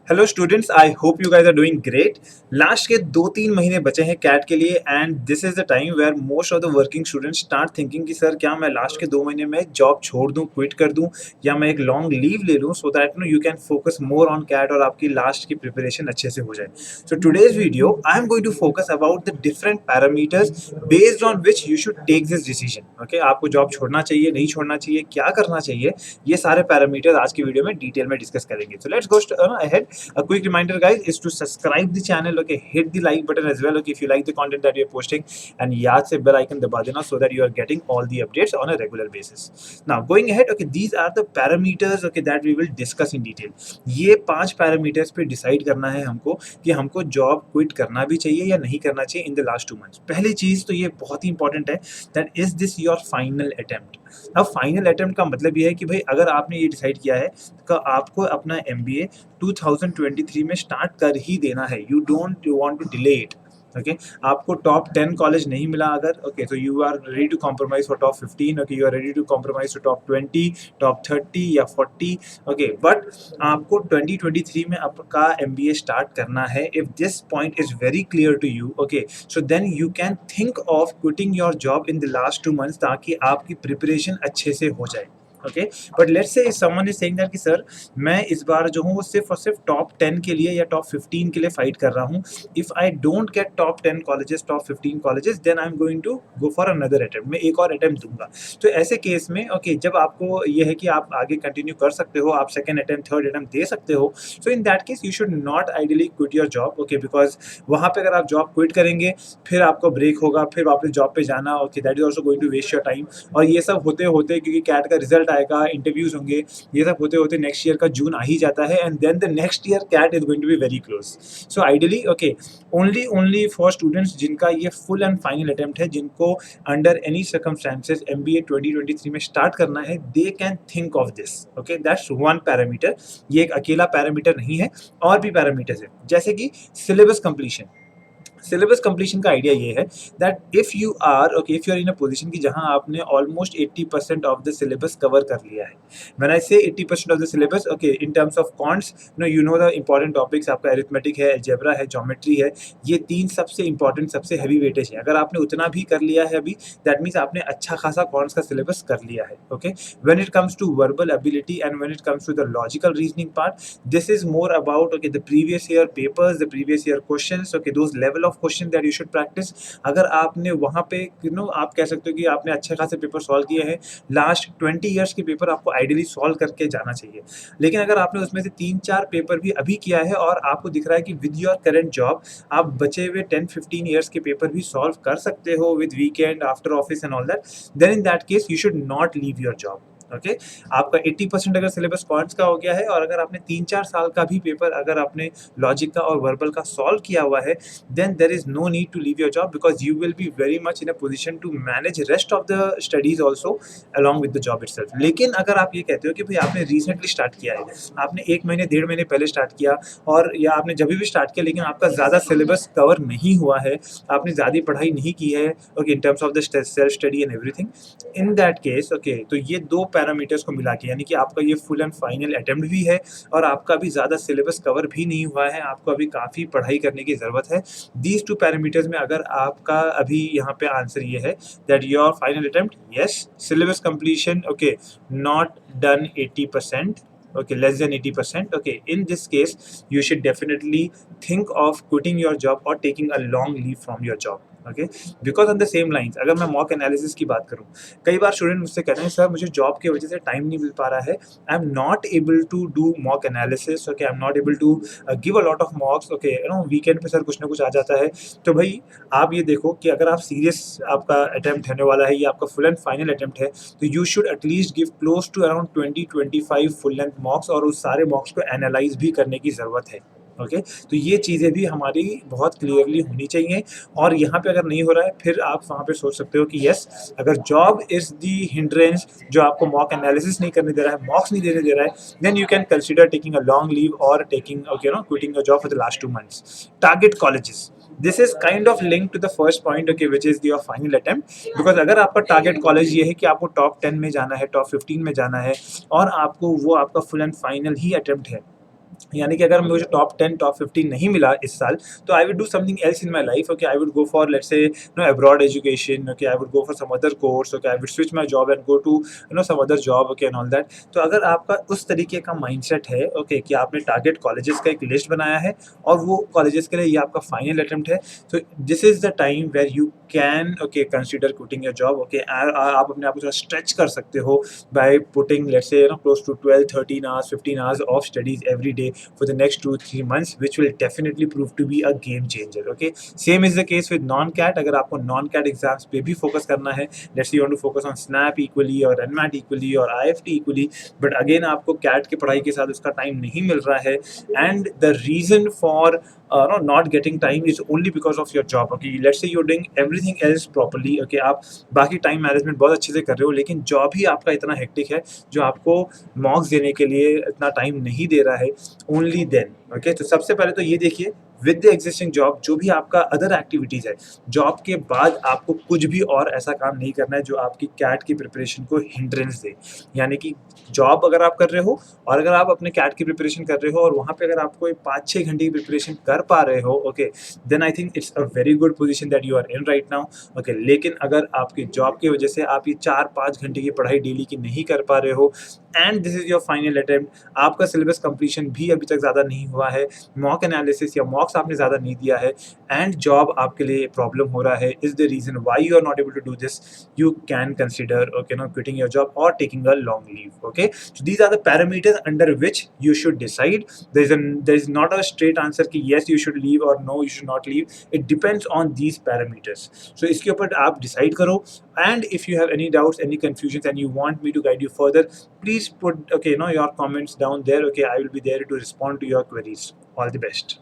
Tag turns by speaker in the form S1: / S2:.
S1: Hello students, I hope you guys are doing great. Last के 2-3 महीने बचे हैं कैट के लिए and this is the time where most of the working students start thinking कि sir क्या मैं लास्ट के 2 महीने में जॉब छोड़ दूं, क्विट कर दूं या मैं एक लॉन्ग लीव ले लूं so that no you can focus more on CAT और आपकी लास्ट की प्रिपरेशन अच्छे से हो जाए। So today's video I am going to focus about the different parameters based on which you should take this decision. Okay, आपको job छोड़ना चाहिए, नहीं छोड़ना चाहिए, क्या करना चाहिए, ये सारे पैरामीटर्स आज की वीडियो में डिटेल में डिस्कस करेंगे। So let's go ahead. A quick reminder, guys, is to subscribe the channel. Okay, hit the like button as well. Okay, if you like the content that we are posting, and yaad se bell icon दबा देना so that you are getting all the updates on a regular basis. Now, going ahead, okay, these are the parameters, okay, that we will discuss in detail. ये 5 parameters पे decide करना है हमको कि हमको job quit करना भी चाहिए या नहीं करना चाहिए in the last 2 months. पहली चीज तो ये बहुत ही इंपॉर्टेंट है, that is this your final attempt. अब फाइनल अटेम्प्ट का मतलब ये है कि भाई अगर आपने ये डिसाइड किया है कि आपको अपना एमबीए 2023 में स्टार्ट कर ही देना है, you don't want to delay it. Okay, आपको टॉप 10 कॉलेज नहीं मिला अगर, ओके, तो you are ready to compromise for top 15, okay, you are ready to compromise for top 20, top 30 या 40, ओके, बट आपको 2023 में आपका एमबीए स्टार्ट करना है। If this point is very clear to you, okay, so then you can think of quitting your job in the last 2 months ताकि आपकी प्रिपरेशन अच्छे से हो जाए। Okay, but let's say someone is saying that कि सर मैं इस बार जो हूँ वो सिर्फ और सिर्फ टॉप 10 के लिए या टॉप 15 के लिए फाइट कर रहा हूँ। If I don't get top 10 colleges, top 15 colleges, then I am going to go for another attempt, मैं एक और अटेम्प्ट दूंगा। तो ऐसे केस में ओके, जब आपको ये है कि आप आगे कंटिन्यू कर सकते हो, आप सेकंड अटेम्प्ट, थर्ड अटेम्प्ट दे सकते हो, so in that case you should not ideally quit your job. Okay, because वहाँ पे अगर आप जॉब क्विट करेंगे फिर आपको ब्रेक होगा, फिर वापस जॉब पे जाना, okay, that is also going to waste your time. और ये सब होते होते, क्योंकि कैट का रिजल्ट आएगा, इंटरव्यूज होंगे, ये सब होते होते नेक्स्ट ईयर का जून आ ही जाता है and then the next year CAT is going to be very close. So ideally okay, only for students जिनका ये फुल एंड फाइनल अटेम्प्ट है, जिनको अंडर एनी सर्कमस्टांसेस एमबीए 2023 में स्टार्ट करना है, they can think of this. Okay, that's one parameter. ये एक अकेला पैरामीटर नहीं है, और भी पैरामीटर्स है जैसे कि सिलेबस कंप्लीशन। सिलेबस कंप्लीशन का आइडिया ये है that if you are okay, if you are in a position कि जहां आपने almost 80% of the syllabus cover कर लिया है। When I say 80% of the syllabus, okay, in terms of quants, you know the important topics, आपका arithmetic है, algebra है, geometry है, ये 3 सबसे इंपॉर्टेंट, सबसे हैवी वेटेज है। अगर आपने उतना भी कर लिया है अभी, दैट मीन्स आपने अच्छा खासा कॉन्ट्स का सिलेबस कर लिया है। Okay, when it comes to verbal ability and when it comes to the logical reasoning part, this is more about okay the previous year papers, the previous year questions, okay, those level of question that you should practice. अगर आपने वहां पे आप कह सकते हो कि आपने अच्छे खासे पेपर सॉल्व किए हैं, लास्ट 20 ईयर्स के पेपर आपको आइडियली सॉल्व करके जाना चाहिए। लेकिन अगर आपने उसमें से 3-4 पेपर भी अभी किया है और आपको दिख रहा है कि विद योर करंट जॉब आप बचे हुए 10-15 ईयर्स के पेपर भी सॉल्व कर सकते हो with weekend, after office and all that, then in that case you should not leave your job. Okay, आपका 80% अगर सिलेबस क्वांट्स का हो गया है और अगर आपने 3-4 साल का भी पेपर अगर आपने लॉजिक का और वर्बल का सॉल्व किया हुआ है, then there is no need to leave your job because you will be very much in a position to manage rest of the studies also along with the job itself. लेकिन अगर आप ये कहते हो कि भाई आपने रिसेंटली स्टार्ट किया है, आपने 1 महीने 1.5 महीने पहले स्टार्ट किया, और या आपने जब भी स्टार्ट किया लेकिन आपका ज़्यादा सिलेबस कवर नहीं हुआ है, आपने ज़्यादा पढ़ाई नहीं की है, okay, in terms of the self study and everything, in that case okay, तो ये 2 पैरामीटर्स को मिला के, यानी कि आपका ये फुल एंड फाइनल अटेम्प्ट भी है और आपका भी ज़्यादा सिलेबस कवर भी नहीं हुआ है, आपको अभी काफ़ी पढ़ाई करने की ज़रूरत है। दीज 2 पैरामीटर्स में अगर आपका अभी यहाँ पे आंसर ये है that your final attempt, yes, syllabus completion, okay, not done 80%, okay, less than 80%, okay, in this case you should definitely think of quitting your job or taking a long leave from your job. Okay, because on the same lines अगर मैं mock analysis की बात करूँ, कई बार student मुझसे कहते हैं sir मुझे जॉब की वजह से टाइम नहीं मिल पा रहा है, I am not able to do mock analysis, okay, I am not able to give a lot of mocks, okay, weekend पे सर कुछ ना कुछ आ जाता है। तो भाई आप ये देखो कि अगर आप सीरियस आपका अटैम्प्ट होने वाला है, ये आपका फुल एंड फाइनल अटैम्प्ट है, तो you should at least give close to around 20-25 full length mocks और उस सारे मॉक्स को एनालाइज भी करने की ज़रूरत है। ओके, तो ये चीज़ें भी हमारी बहुत क्लियरली होनी चाहिए। और यहाँ पे अगर नहीं हो रहा है फिर आप वहाँ पे सोच सकते हो कि यस, अगर जॉब इज़ दी हिंड्रेंस जो आपको मॉक एनालिसिस नहीं करने दे रहा है, मॉक्स नहीं देने दे रहा है, then you can consider taking a long leave और taking okay quitting your job for the last 2 months. Target colleges, this is kind of link to the first point, okay, which is your final attempt. Because अगर आपका target college ये है कि आपको top 10 में जाना है, टॉप 15 में जाना है, और आपको वो आपका full and final he attempt है, यानी कि अगर मुझे टॉप 10 टॉप 15 नहीं मिला इस साल, तो I would do something else in my life. Okay, I would go for let's say abroad education. Okay, I would go for some other course. Okay, I would switch my job and go to some other job. Okay and all that. तो अगर आपका उस तरीके का mindset है, okay, कि आपने target colleges का एक लिस्ट बनाया है और वो कॉलेजेस के लिए ये आपका फाइनल अटेम्प्ट है, तो this is the time where you can okay consider quitting your job. Okay, आप अपने आप को थोड़ा स्ट्रेच कर सकते हो by putting let's say close to 12 13 hours 15 hours of studies every day for the next 2-3 months, which will definitely prove to be a game changer. Okay, same is the case with non cat. अगर आपको non cat exams पे भी focus करना है, let's say you want to focus on snap equally or nmat equally or ift equally, but again आपको cat की पढ़ाई के साथ उसका time नहीं मिल रहा है, and the reason for no, not getting time is only because of your job. Okay, let's say you're doing everything else properly. Okay, आप बाकी टाइम मैनेजमेंट बहुत अच्छे से कर रहे हो, लेकिन जॉब ही आपका इतना हेक्टिक है जो आपको मॉक्स देने के लिए इतना टाइम नहीं दे रहा है। ओनली देन ओके, तो सबसे पहले तो ये देखिए, विद द एग्जिस्टिंग जॉब जो भी आपका अदर एक्टिविटीज़ है, जॉब के बाद आपको कुछ भी और ऐसा काम नहीं करना है जो आपकी कैट की प्रिपरेशन को हिंड्रेंस दे। यानी कि जॉब अगर आप कर रहे हो और अगर आप अपने कैट की प्रिपरेशन कर रहे हो और वहाँ पे अगर आप कोई 5-6 घंटे की प्रिपरेशन कर पा रहे हो, okay, then I think it's a very good position that you are in right now. Okay, लेकिन अगर आपकी जॉब की वजह से आप ये 4-5 घंटे की पढ़ाई डेली की नहीं कर पा रहे हो and this is your final attempt, आपका सिलेबस कंप्लीशन भी अभी तक ज़्यादा नहीं हुआ है, मॉक एनालिसिस या मॉक्स आपने ज़्यादा नहीं दिया है, एंड जॉब आपके लिए प्रॉब्लम हो रहा है, is the reason why you are not able to do this, you can consider okay now quitting your job or taking a long leave. Okay, so these are the parameters under which you should decide. There is not a straight answer कि yes you should leave or no you should not leave. It depends on these parameters. So इसके ऊपर आप decide करो, and if you have any doubts, any confusions and you want me to guide you further, please put okay your comments down there. Okay, I will be there to respond to your queries. All the best.